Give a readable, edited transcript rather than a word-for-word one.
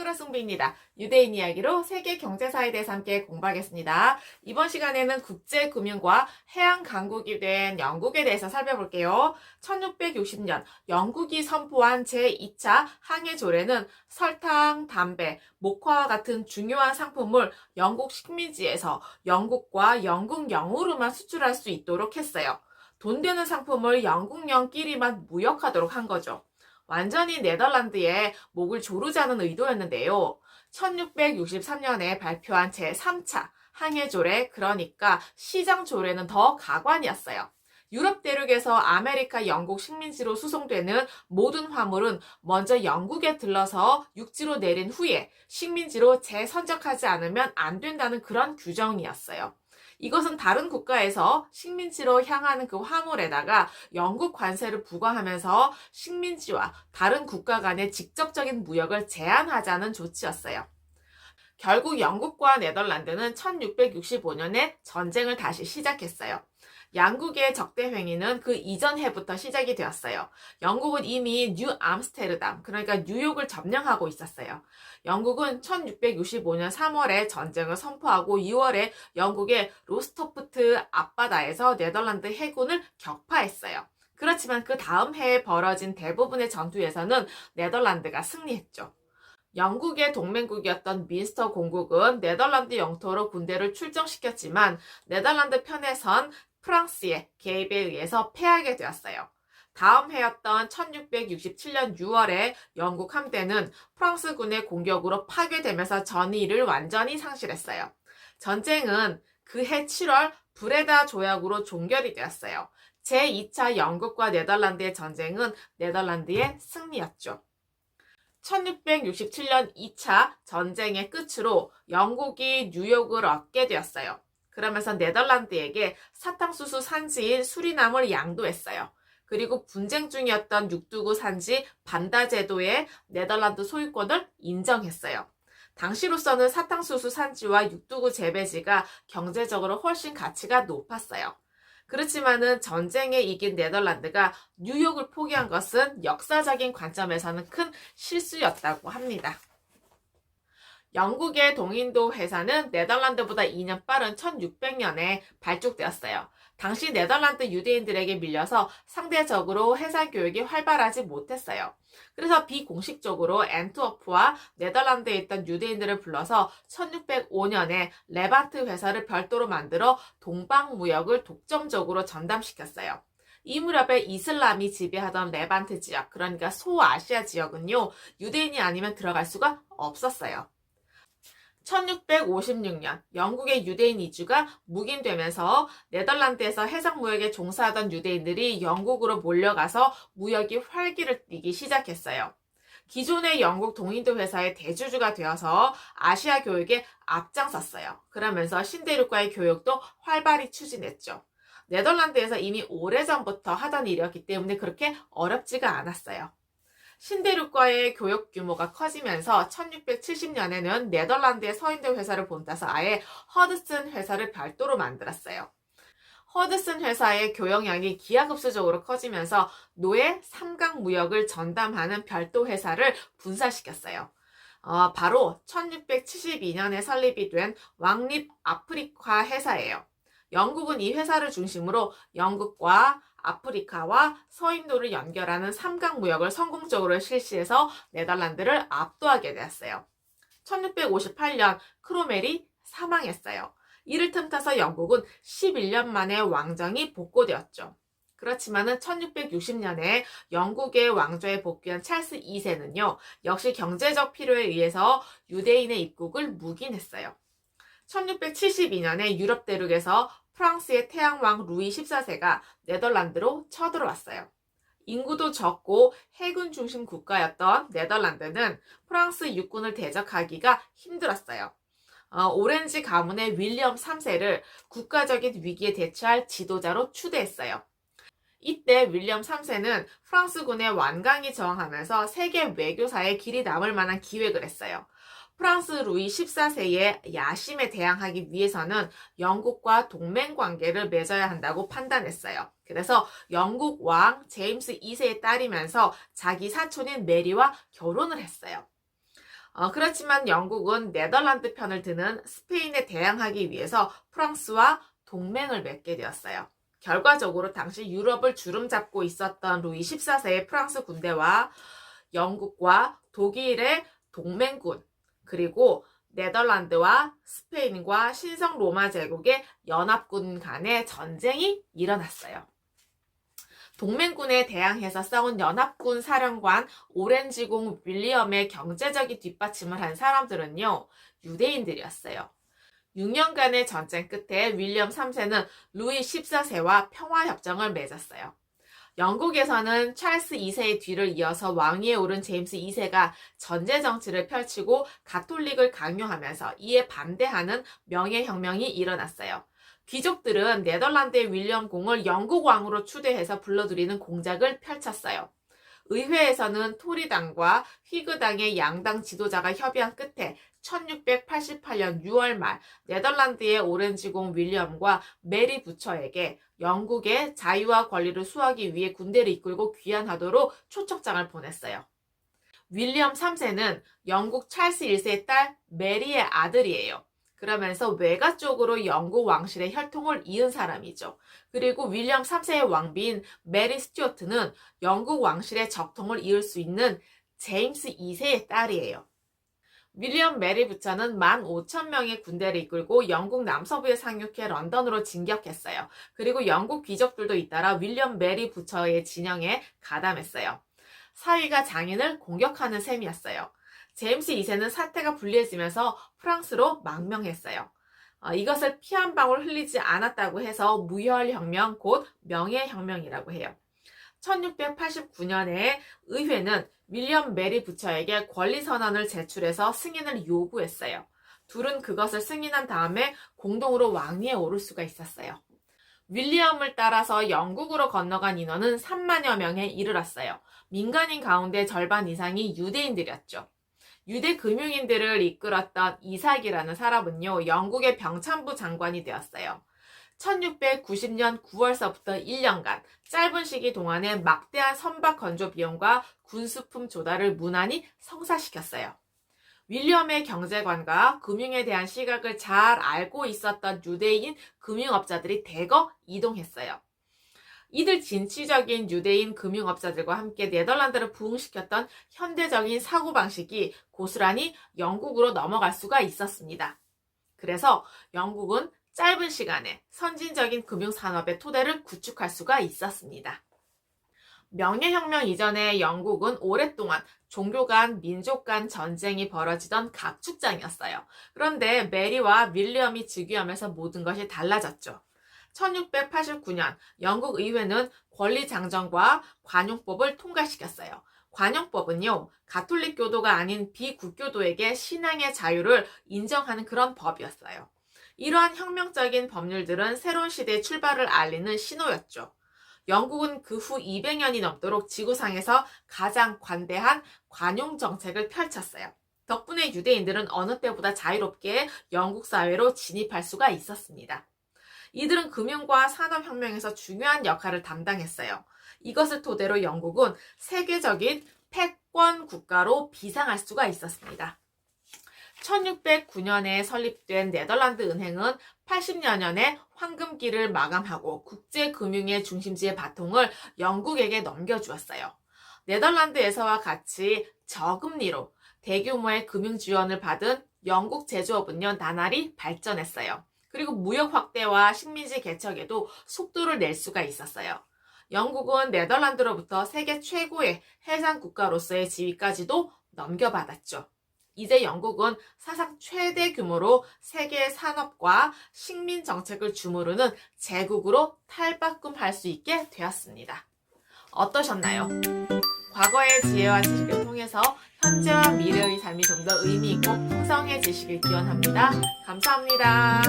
피타고라 승부입니다. 유대인 이야기로 세계 경제사에 대해서 함께 공부하겠습니다. 이번 시간에는 국제금융과 해양 강국이 된 영국에 대해서 살펴볼게요. 1660년 영국이 선포한 제2차 항해조례는 설탕, 담배, 목화와 같은 중요한 상품을 영국 식민지에서 영국과 영국령으로만 수출할 수 있도록 했어요. 돈 되는 상품을 영국령끼리만 무역하도록 한 거죠. 완전히 네덜란드에 목을 조르자는 의도였는데요. 1663년에 발표한 제3차 항해조례, 그러니까 시장조례는 더 가관이었어요. 유럽 대륙에서 아메리카 영국 식민지로 수송되는 모든 화물은 먼저 영국에 들러서 육지로 내린 후에 식민지로 재선적하지 않으면 안 된다는 그런 규정이었어요. 이것은 다른 국가에서 식민지로 향하는 그 화물에다가 영국 관세를 부과하면서 식민지와 다른 국가 간의 직접적인 무역을 제한하자는 조치였어요. 결국 영국과 네덜란드는 1665년에 전쟁을 다시 시작했어요. 양국의 적대 행위는 그 이전 해부터 시작이 되었어요. 영국은 이미 뉴 암스테르담, 그러니까 뉴욕을 점령하고 있었어요. 영국은 1665년 3월에 전쟁을 선포하고 2월에 영국의 로스토프트 앞바다에서 네덜란드 해군을 격파했어요. 그렇지만 그 다음 해에 벌어진 대부분의 전투에서는 네덜란드가 승리했죠. 영국의 동맹국이었던 민스터 공국은 네덜란드 영토로 군대를 출정시켰지만 네덜란드 편에선 프랑스의 개입에 의해서 패하게 되었어요. 다음 해였던 1667년 6월에 영국 함대는 프랑스군의 공격으로 파괴되면서 전의를 완전히 상실했어요. 전쟁은 그해 7월 브레다 조약으로 종결이 되었어요. 제2차 영국과 네덜란드의 전쟁은 네덜란드의 승리였죠. 1667년 2차 전쟁의 끝으로 영국이 뉴욕을 얻게 되었어요. 그러면서 네덜란드에게 사탕수수 산지인 수리남을 양도했어요. 그리고 분쟁 중이었던 육두구 산지 반다 제도의 네덜란드 소유권을 인정했어요. 당시로서는 사탕수수 산지와 육두구 재배지가 경제적으로 훨씬 가치가 높았어요. 그렇지만은 전쟁에 이긴 네덜란드가 뉴욕을 포기한 것은 역사적인 관점에서는 큰 실수였다고 합니다. 영국의 동인도 회사는 네덜란드보다 2년 빠른 1600년에 발족되었어요. 당시 네덜란드 유대인들에게 밀려서 상대적으로 해상 교육이 활발하지 못했어요. 그래서 비공식적으로 앤트워프와 네덜란드에 있던 유대인들을 불러서 1605년에 레반트 회사를 별도로 만들어 동방 무역을 독점적으로 전담시켰어요. 이 무렵에 이슬람이 지배하던 레반트 지역, 그러니까 소아시아 지역은요, 유대인이 아니면 들어갈 수가 없었어요. 1656년 영국의 유대인 이주가 묵인되면서 네덜란드에서 해상무역에 종사하던 유대인들이 영국으로 몰려가서 무역이 활기를 띠기 시작했어요. 기존의 영국 동인도 회사의 대주주가 되어서 아시아 교육에 앞장섰어요. 그러면서 신대륙과의 교역도 활발히 추진했죠. 네덜란드에서 이미 오래전부터 하던 일이었기 때문에 그렇게 어렵지가 않았어요. 신대륙과의 교역 규모가 커지면서 1670년에는 네덜란드의 서인대 회사를 본따서 아예 허드슨 회사를 별도로 만들었어요. 허드슨 회사의 교역량이 기하급수적으로 커지면서 노예 삼각 무역을 전담하는 별도 회사를 분사시켰어요. 바로 1672년에 설립이 된 왕립 아프리카 회사예요. 영국은 이 회사를 중심으로 영국과 아프리카와 서인도를 연결하는 삼각무역을 성공적으로 실시해서 네덜란드를 압도하게 되었어요. 1658년 크로멜이 사망했어요. 이를 틈타서 영국은 11년 만에 왕정이 복고되었죠. 그렇지만은 1660년에 영국의 왕조에 복귀한 찰스 2세는요, 역시 경제적 필요에 의해서 유대인의 입국을 묵인했어요. 1672년에 유럽 대륙에서 프랑스의 태양왕 루이 14세가 네덜란드로 쳐들어왔어요. 인구도 적고 해군 중심 국가였던 네덜란드는 프랑스 육군을 대적하기가 힘들었어요. 오렌지 가문의 윌리엄 3세를 국가적인 위기에 대처할 지도자로 추대했어요. 이때 윌리엄 3세는 프랑스군의 완강히 저항하면서 세계 외교사의 길이 남을 만한 기획을 했어요. 프랑스 루이 14세의 야심에 대항하기 위해서는 영국과 동맹 관계를 맺어야 한다고 판단했어요. 그래서 영국 왕 제임스 2세의 딸이면서 자기 사촌인 메리와 결혼을 했어요. 그렇지만 영국은 네덜란드 편을 드는 스페인에 대항하기 위해서 프랑스와 동맹을 맺게 되었어요. 결과적으로 당시 유럽을 주름잡고 있었던 루이 14세의 프랑스 군대와 영국과 독일의 동맹군, 그리고 네덜란드와 스페인과 신성 로마 제국의 연합군 간의 전쟁이 일어났어요. 동맹군에 대항해서 싸운 연합군 사령관 오렌지공 윌리엄의 경제적인 뒷받침을 한 사람들은요, 유대인들이었어요. 6년간의 전쟁 끝에 윌리엄 3세는 루이 14세와 평화협정을 맺었어요. 영국에서는 찰스 2세의 뒤를 이어서 왕위에 오른 제임스 2세가 전제 정치를 펼치고 가톨릭을 강요하면서 이에 반대하는 명예혁명이 일어났어요. 귀족들은 네덜란드의 윌리엄 공을 영국 왕으로 추대해서 불러들이는 공작을 펼쳤어요. 의회에서는 토리당과 휘그당의 양당 지도자가 협의한 끝에 1688년 6월 말 네덜란드의 오렌지공 윌리엄과 메리 부처에게 영국의 자유와 권리를 수호하기 위해 군대를 이끌고 귀환하도록 초청장을 보냈어요. 윌리엄 3세는 영국 찰스 1세의 딸 메리의 아들이에요. 그러면서 외가 쪽으로 영국 왕실의 혈통을 이은 사람이죠. 그리고 윌리엄 3세의 왕비인 메리 스튜어트는 영국 왕실의 적통을 이을 수 있는 제임스 2세의 딸이에요. 윌리엄 메리 부처는 15,000명의 군대를 이끌고 영국 남서부에 상륙해 런던으로 진격했어요. 그리고 영국 귀족들도 잇따라 윌리엄 메리 부처의 진영에 가담했어요. 사위가 장인을 공격하는 셈이었어요. 제임스 2세는 사태가 불리해지면서 프랑스로 망명했어요. 이것을 피 한 방울 흘리지 않았다고 해서 무혈혁명, 곧 명예혁명이라고 해요. 1689년에 의회는 윌리엄 메리 부처에게 권리선언을 제출해서 승인을 요구했어요. 둘은 그것을 승인한 다음에 공동으로 왕위에 오를 수가 있었어요. 윌리엄을 따라서 영국으로 건너간 인원은 3만여 명에 이르렀어요. 민간인 가운데 절반 이상이 유대인들이었죠. 유대 금융인들을 이끌었던 이삭이라는 사람은요, 영국의 병참부 장관이 되었어요. 1690년 9월서부터 1년간 짧은 시기 동안에 막대한 선박 건조 비용과 군수품 조달을 무난히 성사시켰어요. 윌리엄의 경제관과 금융에 대한 시각을 잘 알고 있었던 유대인 금융업자들이 대거 이동했어요. 이들 진취적인 유대인 금융업자들과 함께 네덜란드를 부흥시켰던 현대적인 사고방식이 고스란히 영국으로 넘어갈 수가 있었습니다. 그래서 영국은 짧은 시간에 선진적인 금융산업의 토대를 구축할 수가 있었습니다. 명예혁명 이전에 영국은 오랫동안 종교 간, 민족 간 전쟁이 벌어지던 각축장이었어요. 그런데 메리와 윌리엄이 즉위하면서 모든 것이 달라졌죠. 1689년 영국 의회는 권리장정과 관용법을 통과시켰어요. 관용법은요, 가톨릭 교도가 아닌 비국교도에게 신앙의 자유를 인정하는 그런 법이었어요. 이러한 혁명적인 법률들은 새로운 시대의 출발을 알리는 신호였죠. 영국은 그 후 200년이 넘도록 지구상에서 가장 관대한 관용 정책을 펼쳤어요. 덕분에 유대인들은 어느 때보다 자유롭게 영국 사회로 진입할 수가 있었습니다. 이들은 금융과 산업혁명에서 중요한 역할을 담당했어요. 이것을 토대로 영국은 세계적인 패권 국가로 비상할 수가 있었습니다. 1609년에 설립된 네덜란드 은행은 80여 년의 황금기를 마감하고 국제금융의 중심지의 바통을 영국에게 넘겨주었어요. 네덜란드에서와 같이 저금리로 대규모의 금융 지원을 받은 영국 제조업은요, 나날이 발전했어요. 그리고 무역 확대와 식민지 개척에도 속도를 낼 수가 있었어요. 영국은 네덜란드로부터 세계 최고의 해상 국가로서의 지위까지도 넘겨받았죠. 이제 영국은 사상 최대 규모로 세계 산업과 식민 정책을 주무르는 제국으로 탈바꿈할 수 있게 되었습니다. 어떠셨나요? 과거의 지혜와 지식을 통해서 현재와 미래의 삶이 좀 더 의미 있고 풍성해지시길 기원합니다. 감사합니다.